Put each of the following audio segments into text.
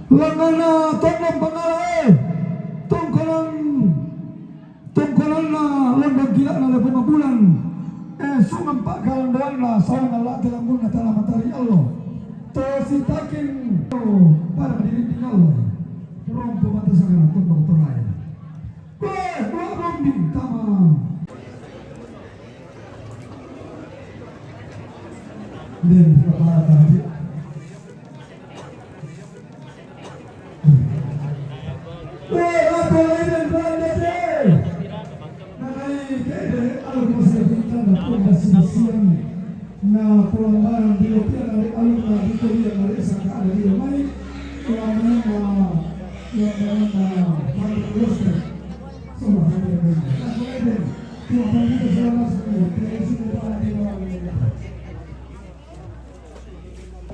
langana tolong pangalae tungkolan na lembag gila na lebih 5 bulan sungan pak kalan doan na sawan Allah dalam guna dalam materi Allah tersitakin para diri Allah rompo mata sangat tunduk terai dua rombing tama dan kepada tadi na pulang di hotel dari alumni di kuliah dari SMK ada di rumah yang mana terus semua ada kemudian Tuhan itu jelas terus di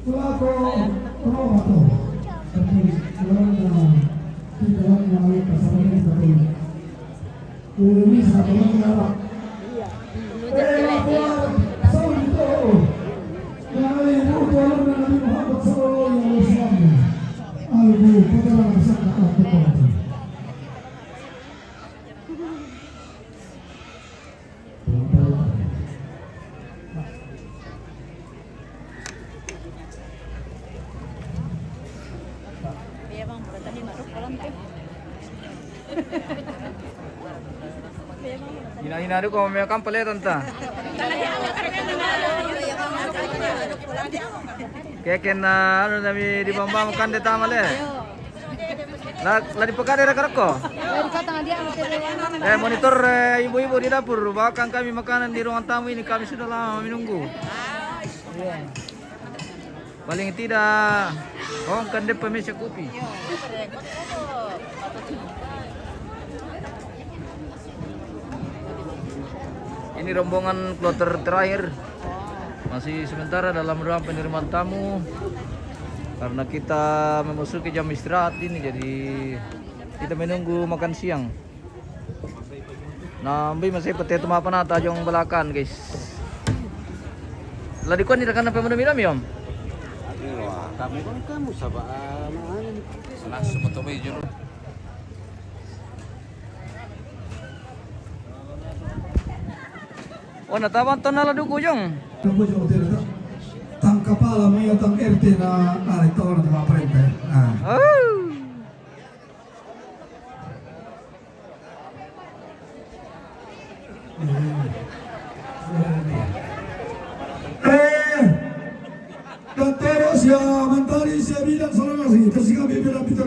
pelaku perawat tapi karena tidak melalui kesalahan tadi ini satu mengarah Hina-hina ko may kampale tanta. Keken na ano nami di bamba makan de tamale. La di pekade ra karako. Monitor ibu-ibu di dapur bahkan kami makanan di ruang tamu ini kami sudah lama menunggu. Paling tidak orang kan de pemesia kopi. Ini rombongan kloter terakhir, masih sementara dalam ruang penerimaan tamu karena kita memasuki jam istirahat ini, jadi kita menunggu makan siang. Nambi masih pete tuma panata jong belakan guys. Ladi ko ni rekan apa minum yom? Kamu kan kamu sabaan. Langsung betul juru. Oh, natawan to na ladu ko yung. Tunggu jauh tidak tang kepala mai tang RT na ari tahun na prente. Dan terus ya mentari saya bilang salah sih, terus kami bilang kita